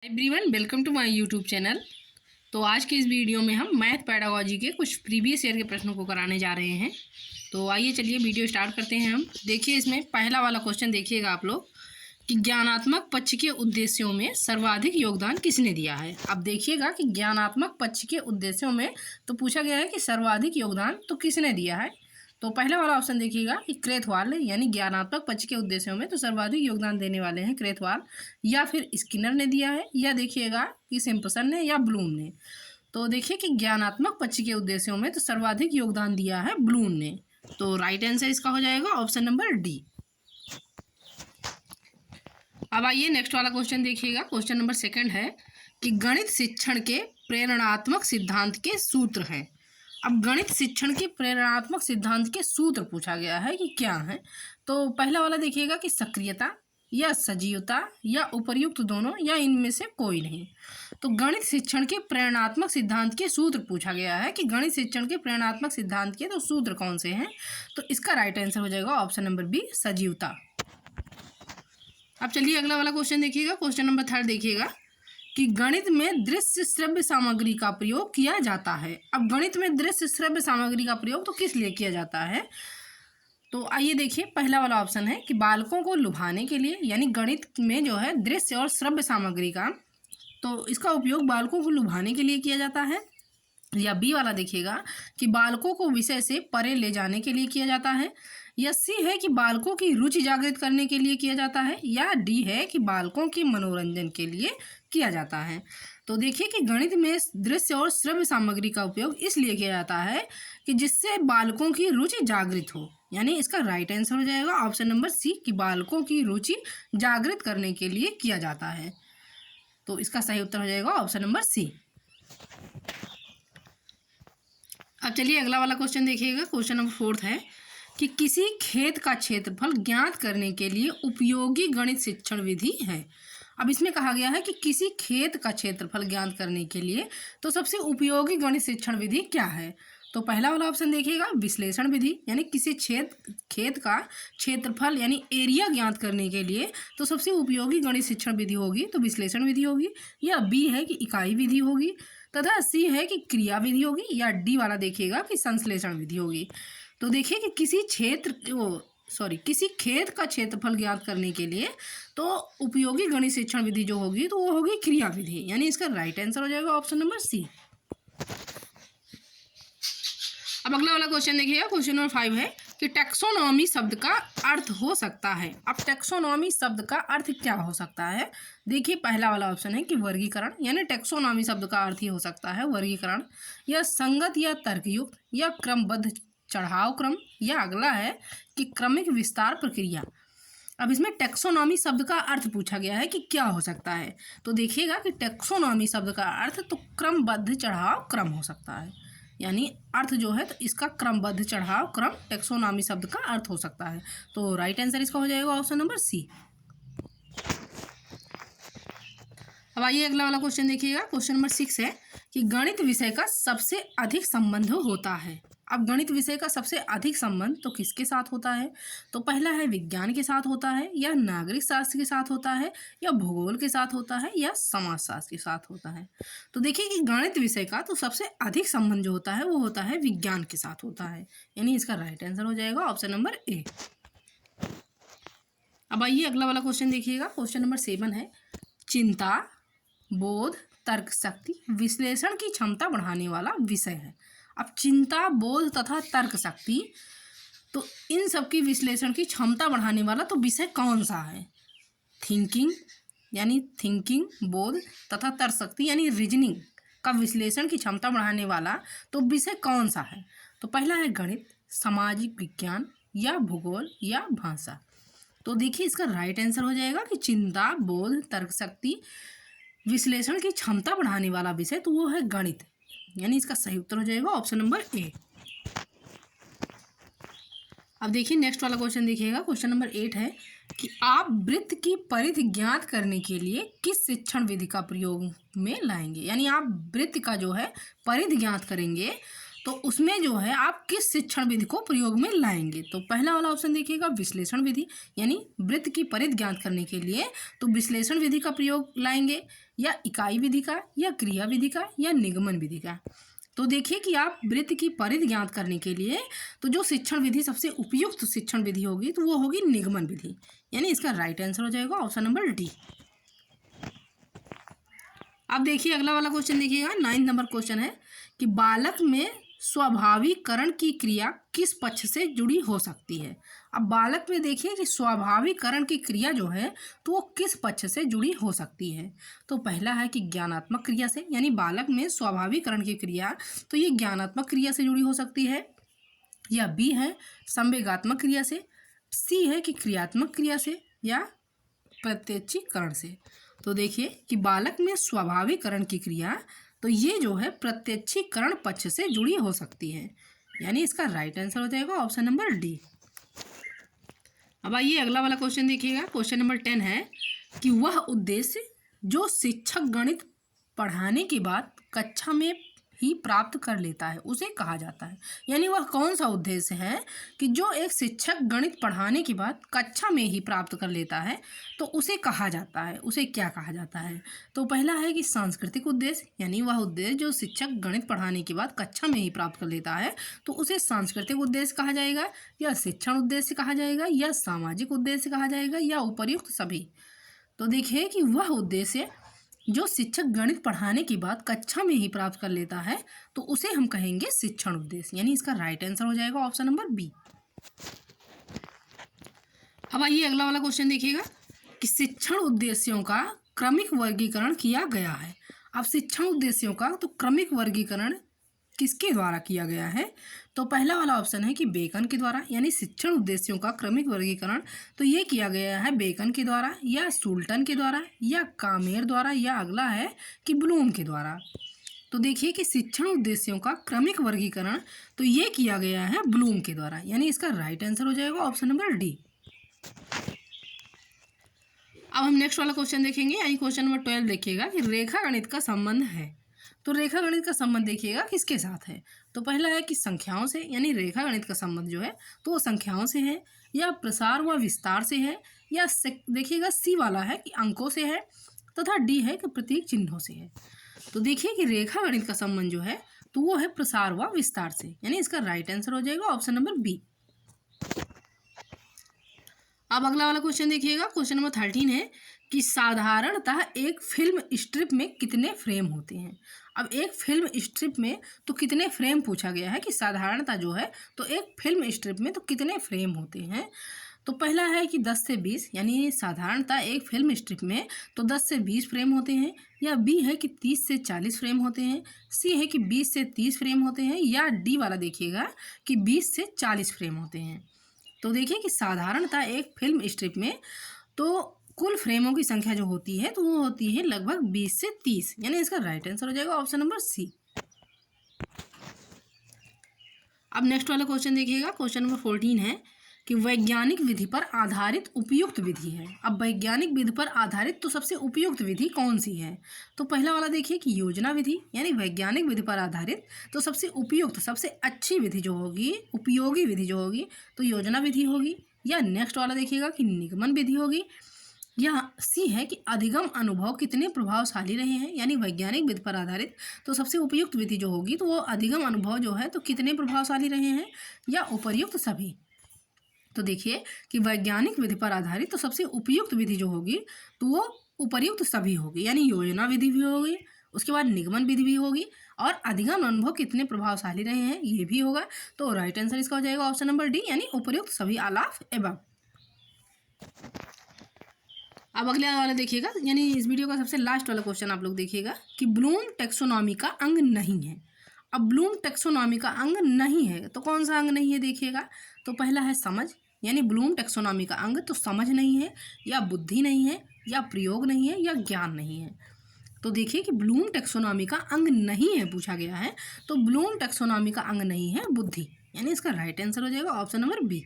Everyone welcome to my YouTube channel. तो आज के इस वीडियो में हम मैथ पेडागोजी के कुछ प्रीवियस ईयर के प्रश्नों को कराने जा रहे हैं। तो आइए चलिए वीडियो स्टार्ट करते हैं हम। देखिए इसमें पहला वाला क्वेश्चन देखिएगा आप लोग कि ज्ञानात्मक पक्ष के उद्देश्यों में सर्वाधिक योगदान किसने दिया है। अब देखिएगा कि ज्ञानात्मक पक्ष के उद्देश्यों में तो पूछा गया है कि सर्वाधिक योगदान तो किसने दिया है। तो पहला वाला ऑप्शन देखिएगा कि क्रेथवाल, यानी ज्ञानात्मक पक्ष के उद्देश्यों में तो सर्वाधिक योगदान देने वाले हैं क्रेथवाल, या फिर स्किनर ने दिया है, या देखिएगा कि सिम्पसन ने, या ब्लूम ने। तो देखिए कि ज्ञानात्मक पक्ष के उद्देश्यों में तो सर्वाधिक योगदान दिया है ब्लूम ने। तो राइट आंसर इसका हो जाएगा ऑप्शन नंबर डी। अब आइए नेक्स्ट वाला क्वेश्चन देखिएगा। क्वेश्चन नंबर 2 है कि गणित शिक्षण के प्रेरणात्मक सिद्धांत के सूत्र हैं। अब गणित शिक्षण के प्रेरणात्मक सिद्धांत के सूत्र पूछा गया है कि क्या है। तो पहला वाला देखिएगा कि सक्रियता, या सजीवता, या उपर्युक्त दोनों, या इनमें से कोई नहीं। तो गणित शिक्षण के प्रेरणात्मक सिद्धांत के सूत्र पूछा गया है कि गणित शिक्षण के प्रेरणात्मक सिद्धांत के तो सूत्र कौन से हैं। तो इसका राइट आंसर हो जाएगा ऑप्शन नंबर बी, सजीवता। अब चलिए अगला वाला क्वेश्चन देखिएगा। क्वेश्चन नंबर 3 देखिएगा कि गणित में दृश्य श्रव्य सामग्री का प्रयोग किया जाता है। अब गणित में दृश्य श्रव्य सामग्री का प्रयोग तो किस लिए किया जाता है। तो आइए देखिए पहला वाला ऑप्शन है कि बालकों को लुभाने के लिए, यानी गणित में जो है दृश्य और श्रव्य सामग्री का तो इसका उपयोग बालकों को लुभाने के लिए किया जाता है। या बी वाला देखिएगा कि बालकों को विषय से परे ले जाने के लिए किया जाता है। या सी है कि बालकों की रुचि जागृत करने के लिए किया जाता है। या डी है कि बालकों के मनोरंजन के लिए किया जाता है। तो देखिए कि गणित में दृश्य और श्रव्य सामग्री का उपयोग इसलिए किया जाता है कि जिससे बालकों की रुचि जागृत हो, यानी इसका राइट आंसर हो जाएगा ऑप्शन नंबर सी कि बालकों की रुचि जागृत करने के लिए किया जाता है। तो इसका सही उत्तर हो जाएगा ऑप्शन नंबर सी। अब चलिए अगला वाला क्वेश्चन देखिएगा। क्वेश्चन नंबर 4 है कि किसी खेत का क्षेत्रफल ज्ञात करने के लिए उपयोगी गणित शिक्षण विधि है। अब इसमें कहा गया है कि किसी खेत का क्षेत्रफल ज्ञात करने के लिए तो सबसे उपयोगी गणित शिक्षण विधि क्या है। तो पहला वाला ऑप्शन देखिएगा विश्लेषण विधि, यानी किसी खेत का क्षेत्रफल यानी एरिया ज्ञात करने के लिए तो सबसे उपयोगी गणित शिक्षण विधि होगी तो विश्लेषण विधि होगी। या बी है कि इकाई विधि होगी, तथा सी है कि क्रिया विधि होगी। या डी वाला देखिएगा कि संश्लेषण विधि होगी। तो देखिए कि किसी खेत का क्षेत्रफल ज्ञात करने के लिए तो उपयोगी गणित शिक्षण विधि जो होगी तो वो होगी क्रिया विधि, यानी इसका राइट आंसर हो जाएगा ऑप्शन नंबर सी। अब अगला वाला क्वेश्चन देखिएगा। क्वेश्चन नंबर 5 है कि टैक्सोनॉमी शब्द का अर्थ हो सकता है। अब टैक्सोनॉमी शब्द का अर्थ क्या हो सकता है। देखिए पहला वाला ऑप्शन है कि वर्गीकरण, यानी टैक्सोनॉमी शब्द का अर्थ ही हो सकता है वर्गीकरण, या संगत या तर्कयुक्त, या क्रमबद्ध चढ़ाव क्रम, या अगला है कि क्रमिक विस्तार प्रक्रिया। अब इसमें टैक्सोनॉमी शब्द का अर्थ पूछा गया है कि क्या हो सकता है। तो देखिएगा कि टैक्सोनॉमी शब्द का अर्थ तो क्रमबद्ध चढ़ाव क्रम हो सकता है, यानी अर्थ जो है तो इसका क्रमबद्ध चढ़ाव क्रम टैक्सोनॉमी शब्द का अर्थ हो सकता है। तो राइट आंसर इसका हो जाएगा ऑप्शन नंबर सी। अब आइए अगला वाला क्वेश्चन देखिएगा। क्वेश्चन नंबर 6 है कि गणित विषय का सबसे अधिक संबंध होता है। अब गणित विषय का सबसे अधिक संबंध तो किसके साथ होता है। तो पहला है विज्ञान के साथ होता है, या नागरिक शास्त्र के साथ होता है, या भूगोल के साथ होता है, या समाजशास्त्र के साथ होता है। तो देखिए कि गणित विषय का तो सबसे अधिक संबंध जो होता है वो होता है विज्ञान के साथ होता है, यानी इसका राइट आंसर हो जाएगा ऑप्शन नंबर ए। अब आइए अगला वाला क्वेश्चन देखिएगा। क्वेश्चन नंबर 7 है चिंता, बोध, तर्क शक्ति, विश्लेषण की क्षमता बढ़ाने वाला विषय है। अब चिंता, बोध तथा तर्क शक्ति तो इन सब की विश्लेषण की क्षमता बढ़ाने वाला तो विषय कौन सा है। थिंकिंग, यानी थिंकिंग, बोध तथा तर्क शक्ति यानी रीजनिंग का विश्लेषण की क्षमता बढ़ाने वाला तो विषय कौन सा है। तो पहला है गणित, सामाजिक विज्ञान, या भूगोल, या भाषा। तो देखिए इसका राइट आंसर हो जाएगा कि चिंता, बोध, तर्क शक्ति, विश्लेषण की क्षमता बढ़ाने वाला विषय तो वो है गणित, यानी इसका सही उत्तर हो जाएगा ऑप्शन नंबर ए। अब देखिए नेक्स्ट वाला क्वेश्चन देखिएगा। क्वेश्चन नंबर 8 है कि आप वृत्त की परिधि ज्ञात करने के लिए किस शिक्षण विधि का प्रयोग में लाएंगे। यानी आप वृत्त का जो है परिधि ज्ञात करेंगे तो उसमें जो है आप किस शिक्षण विधि को प्रयोग में लाएंगे। तो पहला वाला ऑप्शन देखिएगा विश्लेषण विधि, यानी वृत्त की परिधि ज्ञात करने के लिए तो विश्लेषण विधि का प्रयोग लाएंगे, या इकाई विधि का, या क्रिया विधि का, या निगमन विधि का। तो देखिए कि आप वृत्त की परिधि ज्ञात करने के लिए तो जो शिक्षण विधि सबसे उपयुक्त शिक्षण विधि होगी तो वो होगी निगमन विधि, यानी इसका राइट आंसर हो जाएगा ऑप्शन नंबर डी। अब देखिए अगला वाला क्वेश्चन देखिएगा, 9 नंबर क्वेश्चन है कि बालक में स्वाभाविकरण की क्रिया किस पक्ष से जुड़ी हो सकती है। अब बालक में देखिए कि स्वाभाविकरण की क्रिया जो है तो वो किस पक्ष से जुड़ी हो सकती है। तो पहला है कि ज्ञानात्मक क्रिया से, यानी बालक में स्वाभाविकरण की क्रिया तो ये ज्ञानात्मक क्रिया से जुड़ी हो सकती है, या बी है संवेगात्मक क्रिया से, सी है कि क्रियात्मक क्रिया से, या प्रत्यक्षीकरण से। तो देखिए कि बालक में स्वाभाविकरण की क्रिया तो ये जो है प्रत्यक्षीकरण पक्ष से जुड़ी हो सकती है, यानी इसका राइट आंसर हो जाएगा ऑप्शन नंबर डी। अब आइए अगला वाला क्वेश्चन देखिएगा, क्वेश्चन नंबर 10 है कि वह उद्देश्य जो शिक्षक गणित पढ़ाने के बाद कक्षा में ही प्राप्त कर लेता है उसे कहा जाता है। यानी वह कौन सा उद्देश्य है कि जो एक शिक्षक गणित पढ़ाने के बाद कक्षा में ही प्राप्त कर लेता है तो उसे कहा जाता है, उसे क्या कहा जाता है। तो पहला है कि सांस्कृतिक उद्देश्य, यानी वह उद्देश्य जो शिक्षक गणित पढ़ाने के बाद कक्षा में ही प्राप्त कर लेता है तो उसे सांस्कृतिक उद्देश्य कहा जाएगा, या शिक्षण उद्देश्य कहा जाएगा, या सामाजिक उद्देश्य कहा जाएगा, या उपर्युक्त सभी। तो देखिए कि वह उद्देश्य जो शिक्षक गणित पढ़ाने के बाद कक्षा में ही प्राप्त कर लेता है तो उसे हम कहेंगे शिक्षण उद्देश्य, यानी इसका राइट आंसर हो जाएगा ऑप्शन नंबर बी। अब आइए अगला वाला क्वेश्चन देखिएगा कि शिक्षण उद्देश्यों का क्रमिक वर्गीकरण किया गया है। अब शिक्षण उद्देश्यों का तो क्रमिक वर्गीकरण किसके द्वारा किया गया है। तो पहला वाला ऑप्शन है कि बेकन के द्वारा, यानी शिक्षण उद्देश्यों का क्रमिक वर्गीकरण तो ये किया गया है बेकन के द्वारा, या सुल्टन के द्वारा, या कामेर द्वारा, या अगला है कि ब्लूम के द्वारा। तो देखिए कि शिक्षण उद्देश्यों का क्रमिक वर्गीकरण तो ये किया गया है ब्लूम के द्वारा, यानी इसका राइट आंसर हो जाएगा ऑप्शन नंबर डी। अब हम नेक्स्ट वाला क्वेश्चन देखेंगे, यानी क्वेश्चन नंबर 12 देखिएगा कि रेखा गणित का संबंध है। तो रेखा गणित का संबंध देखिएगा किसके साथ है। तो पहला है कि संख्याओं से, यानी रेखा गणित का संबंध जो है तो वो संख्याओं से है, या प्रसार व विस्तार से है, या देखिएगा सी वाला है कि अंकों से है, तथा डी है कि प्रतीक चिन्हों से है। तो देखिए कि रेखा गणित का संबंध जो है तो वो है प्रसार व विस्तार से, यानी इसका राइट आंसर हो जाएगा ऑप्शन नंबर बी। अब अगला वाला क्वेश्चन देखिएगा, क्वेश्चन नंबर 13 है कि साधारणतः एक फिल्म स्ट्रिप में कितने फ्रेम होते हैं। अब एक फिल्म स्ट्रिप में तो कितने फ्रेम पूछा गया है कि साधारणतः जो है तो एक फिल्म स्ट्रिप में तो कितने फ्रेम होते हैं। तो पहला है कि 10 से 20, यानी साधारणतः एक फिल्म स्ट्रिप में तो 10 से 20 फ्रेम होते हैं, या बी है कि 30 से 40 फ्रेम होते हैं, सी है कि 20 से 30 फ्रेम होते हैं, या डी वाला देखिएगा कि 20 से 40 फ्रेम होते हैं। तो देखिए कि साधारणतः एक फिल्म स्ट्रिप में तो कुल फ्रेमों की संख्या जो होती है तो वो होती है लगभग 20 से 30, यानी इसका राइट आंसर हो जाएगा ऑप्शन नंबर सी। अब नेक्स्ट वाला क्वेश्चन देखिएगा, क्वेश्चन नंबर 14 है कि वैज्ञानिक विधि पर आधारित उपयुक्त विधि है। अब वैज्ञानिक विधि पर आधारित तो सबसे उपयुक्त विधि कौन सी है। तो पहला वाला देखिए कि योजना विधि, यानी वैज्ञानिक विधि पर आधारित तो सबसे उपयुक्त सबसे अच्छी विधि जो होगी, उपयोगी विधि जो होगी तो योजना विधि होगी, या नेक्स्ट वाला देखिएगा कि निगमन विधि होगी, या सी है कि अधिगम अनुभव कितने प्रभावशाली रहे हैं, यानी वैज्ञानिक विधि पर आधारित तो सबसे उपयुक्त विधि जो होगी तो वो अधिगम अनुभव जो है तो कितने प्रभावशाली रहे हैं, या उपर्युक्त सभी। तो देखिए कि वैज्ञानिक विधि पर आधारित तो सबसे उपयुक्त विधि जो होगी तो वो उपर्युक्त सभी होगी, यानी योजना विधि भी होगी, उसके बाद निगमन विधि भी होगी, और अधिगम अनुभव कितने प्रभावशाली रहे हैं ये भी होगा। तो राइट आंसर इसका हो जाएगा ऑप्शन नंबर डी, यानी उपर्युक्त सभी ऑल ऑफ एबव। अब अगले वाला देखिएगा, यानी इस वीडियो का सबसे लास्ट वाला क्वेश्चन आप लोग देखिएगा कि ब्लूम टैक्सोनॉमी का अंग नहीं है। अब ब्लूम टैक्सोनॉमी का अंग नहीं है तो कौन सा अंग नहीं है देखिएगा। तो पहला है समझ, यानी ब्लूम टैक्सोनॉमी का अंग तो समझ नहीं है, या बुद्धि नहीं है, या प्रयोग नहीं है, या ज्ञान नहीं है। तो देखिए कि ब्लूम टैक्सोनॉमी का अंग नहीं है पूछा गया है, तो ब्लूम टैक्सोनॉमी का अंग नहीं है बुद्धि, यानी इसका राइट आंसर हो जाएगा ऑप्शन नंबर बी।